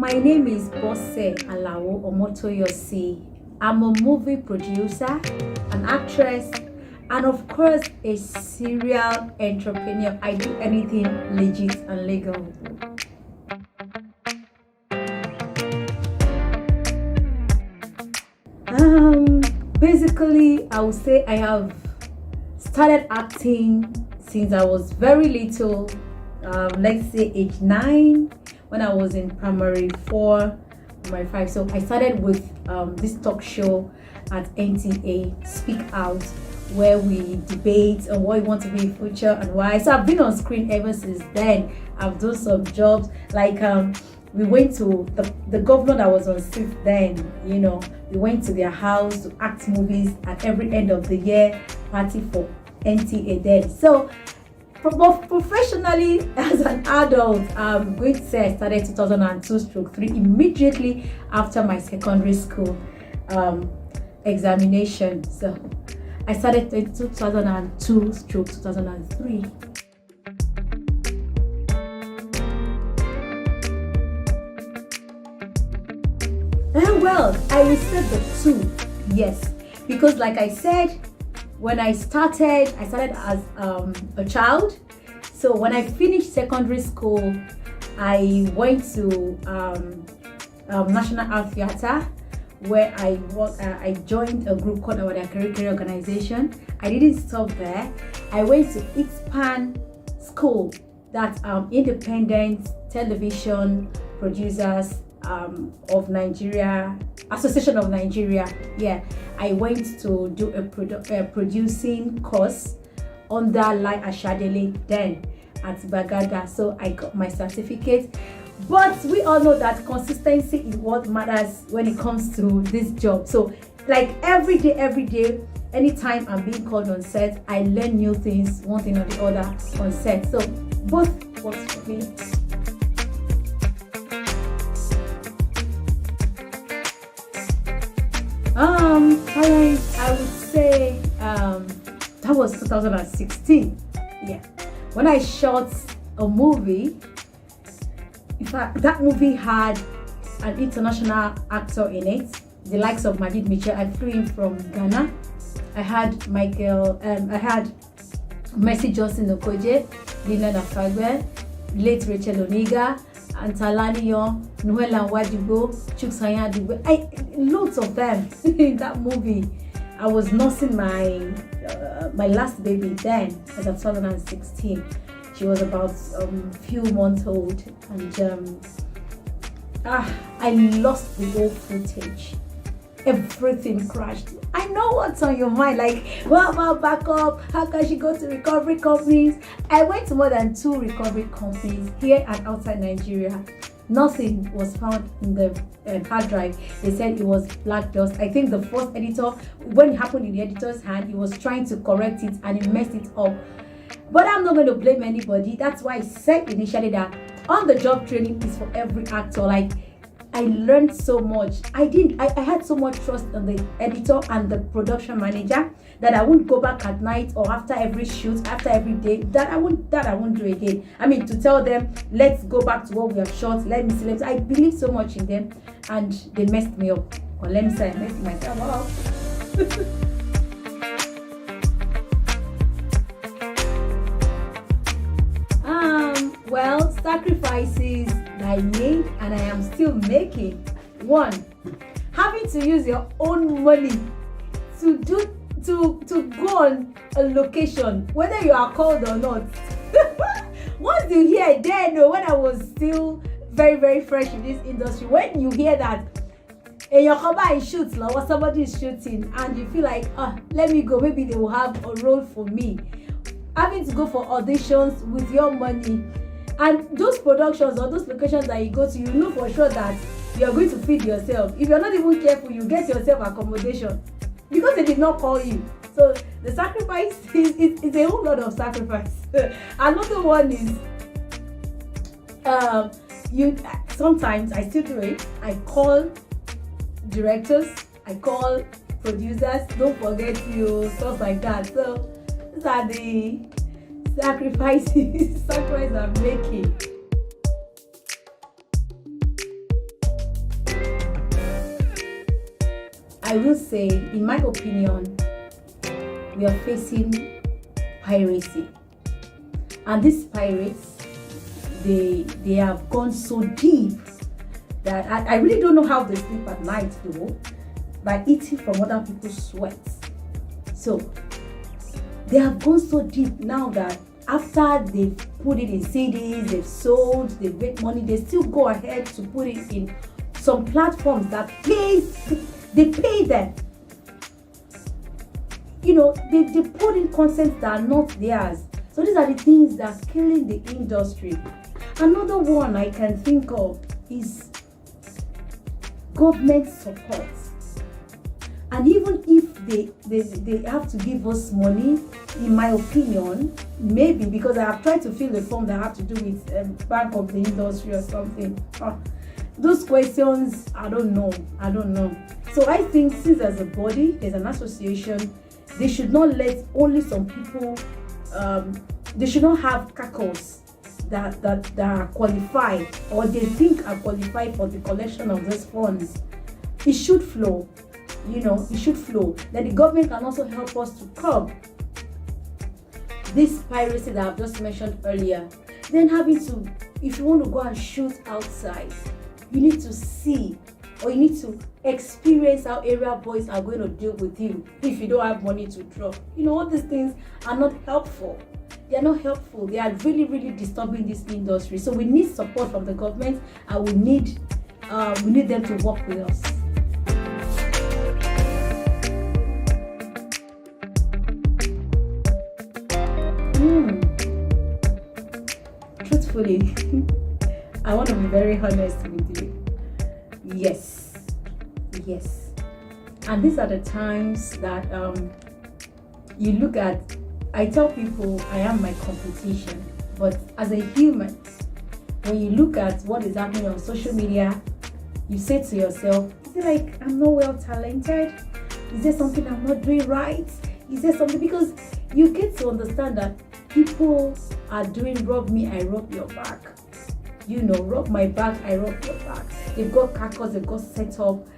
My name is Bose Alao Omotoyossi. I'm a movie producer, an actress, and of course a serial entrepreneur. I do anything legit and legal. Basically, I would say I have started acting since I was very little. Let's say age 9, when I was in primary 4, primary 5. So I started with this talk show at NTA, Speak Out, where we debate on what we want to be in future and why. So I've been on screen ever since then. I've done some jobs like we went to the governor that was on seat then, we went to their house to act movies at every end of the year party for NTA then. So professionally, as an adult, I'm going to say I started 2002/3 immediately after my secondary school examination. So I started in 2002/2003. Well, I would say the two, yes, because like I said, when I started as a child. So when I finished secondary school, I went to National Art Theatre, where I joined a group called our Career Organization. I didn't stop there. I went to ITSPAN School, that's Independent Television Producers of Nigeria, Association of Nigeria. Yeah, I went to do a producing course under Lai Ashadele then at Bagada. So I got my certificate. But we all know that consistency is what matters when it comes to this job. So like every day, anytime I'm being called on set, I learn new things, one thing or the other on set. So both works for me. I would say that was 2016. Yeah, when I shot a movie. In fact, that movie had an international actor in it, the likes of Majid Mitchell. I flew in from Ghana. I had I had Mercy Johnson Okoje, Lina Nafagwe, late Rachel Oniga, Antalaniyo, Noela Wadigo, Chuksanya Digwe. Loads of them in that movie. I was nursing my last baby then, as of 2016. She was about few months old, and I lost the whole footage. Everything crashed. I know what's on your mind, like what about backup? How can she go to recovery companies? I went to more than 2 recovery companies here and outside Nigeria. Nothing was found in the hard drive. They said it was black dust. I think the first editor, when it happened in the editor's hand, he was trying to correct it and he messed it up. But I'm not going to blame anybody. That's why I said initially that on-the-job training is for every actor. Like, I learned so much. I had so much trust in the editor and the production manager that I wouldn't go back at night or after every shoot, after every day. That I won't do again. I mean, to tell them, let's go back to what we have shot. Let me see. I believe so much in them, and they messed me up. Or let me say, I messed myself up. Well, sacrifices that I made and I am still making. 1, having to use your own money to go on a location, whether you are called or not. Once you hear then, when I was still very, very fresh in this industry, when you hear that in your cover shoots like what somebody is shooting and you feel like, let me go, maybe they will have a role for me. Having to go for auditions with your money. And those productions or those locations that you go to, you know for sure that you are going to feed yourself. If you're not even careful, you get yourself accommodation because they did not call you. So the sacrifice is a whole lot of sacrifice. Another one is sometimes I still do it. I call directors, I call producers, don't forget you, stuff like that. So these are the sacrifices I'm making. I will say, in my opinion, we are facing piracy. And these pirates, they have gone so deep that I really don't know how they sleep at night though, by eating from other people's sweats. So they have gone so deep now that after they've put it in CDs, they've sold, they've made money, they still go ahead to put it in some platforms that they pay them. You know, they put in content that are not theirs. So these are the things that's killing the industry. Another one I can think of is government support. And even if they have to give us money, in my opinion, maybe because I have tried to fill the form that have to do with Bank of the Industry or something. Those questions, I don't know. So I think since there's a body, there's an association, they should not let only some people, they should not have cackles that are qualified or they think are qualified for the collection of those funds. It should flow. It should flow. Then the government can also help us to curb this piracy that I've just mentioned earlier. Then having to, if you want to go and shoot outside, you need to see or you need to experience how area boys are going to deal with you if you don't have money to drop. All these things are not helpful. They are not helpful. They are really, really disturbing this industry. So we need support from the government, and we need them to work with us. Truthfully, I want to be very honest with you. Yes. And these are the times that you look at. I tell people I am my competition, but as a human, when you look at what is happening on social media, you say to yourself, is it like I'm not well talented? Is there something I'm not doing right? Is there something? Because you get to understand that people are doing rub me, I rub your back. Rub my back, I rub your back. They've got cackles, they've got set up.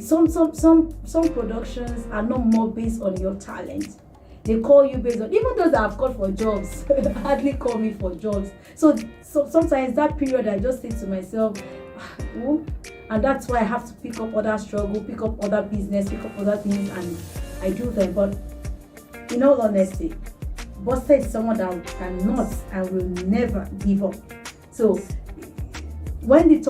Some productions are not more based on your talent. They call you based on, even those that have called for jobs hardly call me for jobs. So sometimes that period I just say to myself, and that's why I have to pick up other struggle, pick up other business, pick up other things, and I do them. But in all honesty, Bose is someone that cannot and will never give up. So when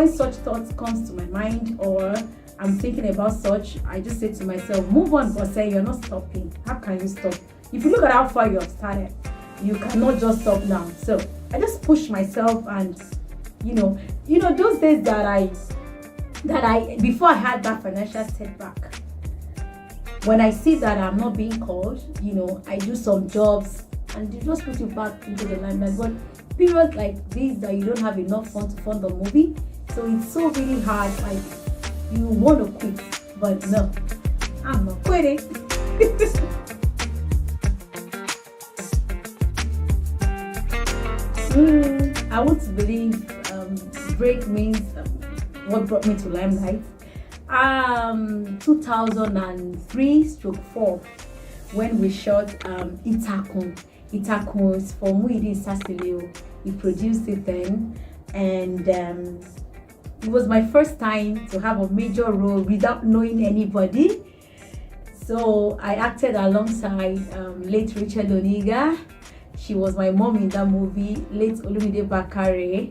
such thoughts comes to my mind, or I'm thinking about such, I just say to myself, move on, Bose, you're not stopping. How can you stop? If you look at how far you have started, you cannot just stop now. So I just push myself, and those days that I before I had that financial setback, when I see that I'm not being called, I do some jobs and they just put you back into the limelight. But periods like these that you don't have enough fund to fund the movie, so it's so really hard. Like, you want to quit, but no, I'm not quitting. I want to believe break means what brought me to limelight. 2003/4 when we shot Itakun. Itakun is for Muhyiddin Sasilio. He produced it then, and it was my first time to have a major role without knowing anybody. So I acted alongside late Richard Oniga. She was my mom in that movie. Late Olumide Bakare,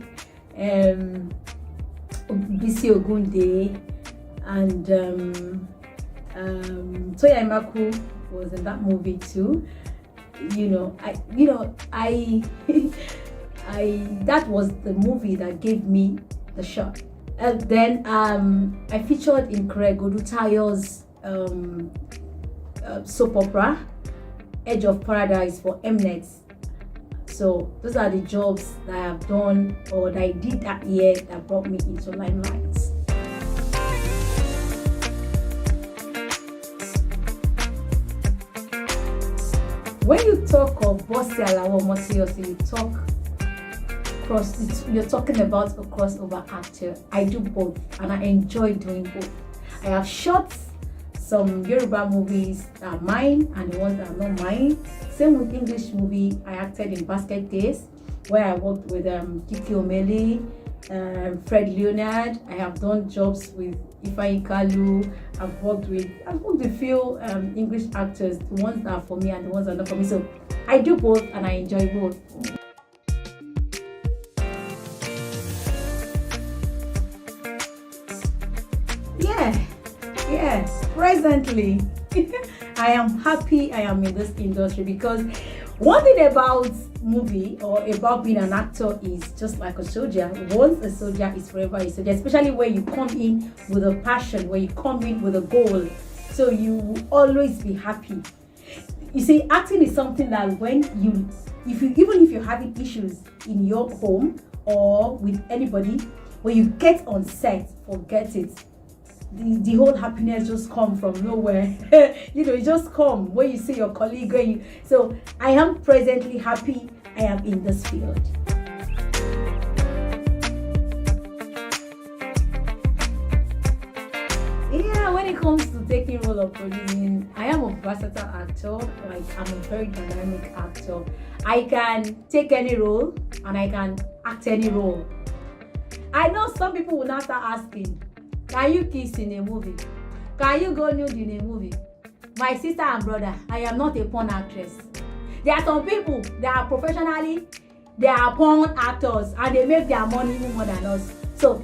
Bisi Ogunde, and Toya Imaku was in that movie too. I that was the movie that gave me the shot. And then I featured in Craig Odutayo's soap opera, Edge of Paradise, for Mnet. So those are the jobs that I have done or that I did that year that brought me into limelight. When you talk of Bose Alao Omotoyossi, you're talking about a crossover actor. I do both, and I enjoy doing both. I I have shot some Yoruba movies that are mine and the ones that are not mine. Same with English movie. I acted in Basket Case, where I worked with Kiki Omeli, Fred Leonard. I have done jobs with Ifeanyi Kalu. I've worked with a few English actors, the ones that are for me and the ones that are not for me. So I do both and I enjoy both. Yes, presently I am happy I am in this industry, because one thing about movie or about being an actor is just like a soldier. Once a soldier is forever a soldier, especially when you come in with a passion, when you come in with a goal, so you will always be happy. You see, acting is something that when even if you're having issues in your home or with anybody, when you get on set, forget it. The whole happiness just come from nowhere. It just come when you see your colleague. So I am presently happy I am in this field. Yeah, when it comes to taking role of producing, I am a versatile actor. Like, I'm a very dynamic actor. I can take any role and I can act any role. I know some people will now start asking, can you kiss in a movie? Can you go nude in a movie? My sister and brother, I am not a porn actress. There are some people that are professionally, they are porn actors and they make their money even more than us. So,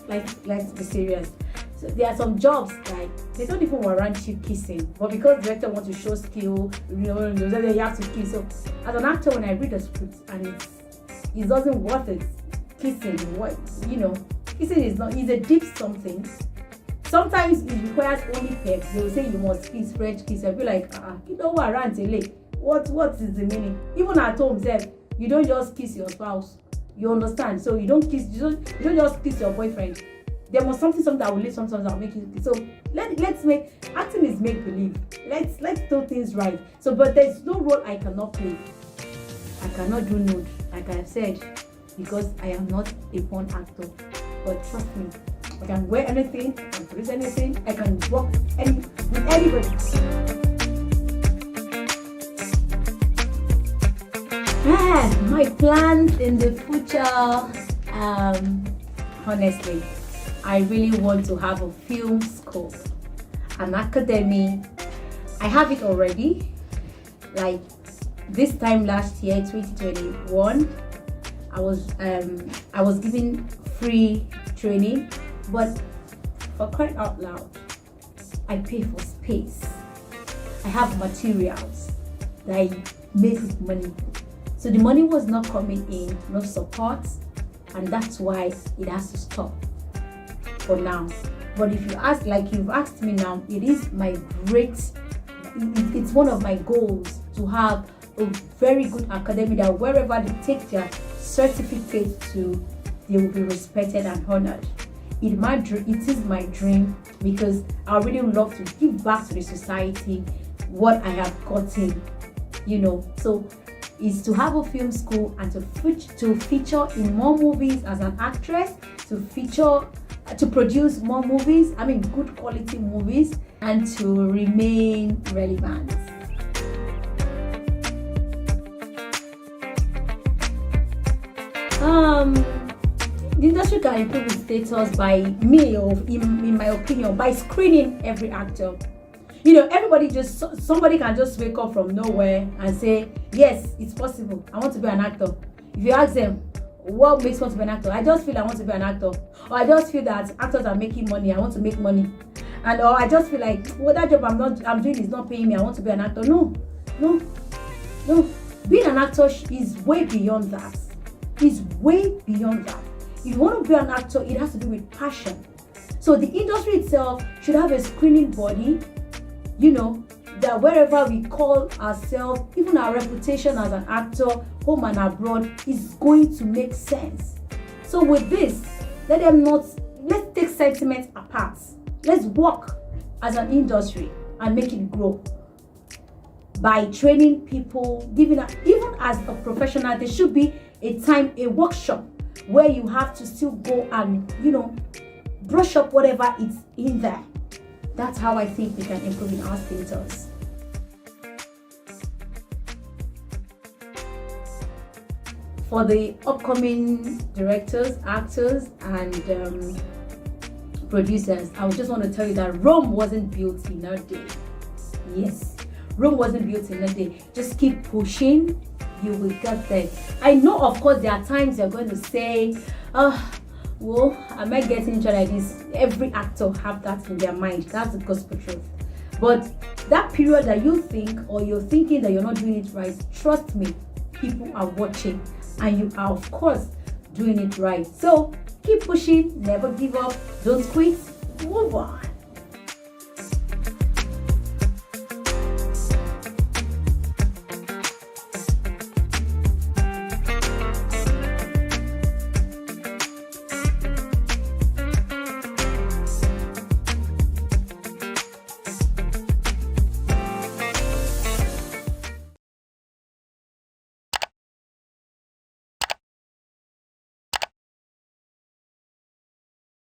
let's be serious. So there are some jobs like they don't even warrant you kissing, but because the director wants to show skill, you have to kiss. So as an actor, when I read the script and it doesn't worth it, kissing, kissing is a deep something. Sometimes it requires only peck. They will say you must kiss, French kiss. I'll be like, you don't warrant it. What is the meaning? Even at home, you don't just kiss your spouse. You understand? So you don't don't just kiss your boyfriend. There must something that will leave sometimes that will make you. So let's make acting is make believe. Let's do things right. So, but there's no role I cannot play. I cannot do nude, like I said, because I am not a porn actor. But trust me, I can wear anything, I can produce anything, I can work with anybody. My plans in the future, honestly, I really want to have a film school, an academy. I have it already. Like this time last year, 2021, I was given free training, but for crying out loud, I pay for space. I have materials that I make with money. So the money was not coming in, no support, and that's why it has to stop for now. But if you ask, like you've asked me now, it is it's one of my goals to have a very good academy that wherever they take their certificate to, they will be respected and honored. It is my dream, because I really love to give back to the society what I have gotten, So is to have a film school and to feature in more movies as an actress, to produce more movies, good quality movies, and to remain relevant. The industry can improve its status by in my opinion, by screening every actor. Somebody can just wake up from nowhere and say, yes, it's possible, I want to be an actor. If you ask them, what makes one to be an actor? I just feel I want to be an actor. Or I just feel that actors are making money, I want to make money. Or I just feel like, that job I'm doing is not paying me, I want to be an actor. No. Being an actor is way beyond that. It's way beyond that. If you want to be an actor, it has to do with passion. So the industry itself should have a screening body, that wherever we call ourselves, even our reputation as an actor, home and abroad, is going to make sense. So with this, let's take sentiments apart. Let's work as an industry and make it grow. By training people, even as a professional, there should be a workshop where you have to still go and, brush up whatever is in there. That's how I think we can improve in our status. For the upcoming directors, actors, and producers, I would just want to tell you that Rome wasn't built in a day. Yes, Rome wasn't built in a day. Just keep pushing, you will get there. I know, of course, there are times you're going to say, oh, well, am I getting into like this? Every actor have that in their mind. That's the gospel truth. But that period that you think, or you're thinking that you're not doing it right, trust me, people are watching, and you are, of course, doing it right. So keep pushing, never give up, don't quit, move on.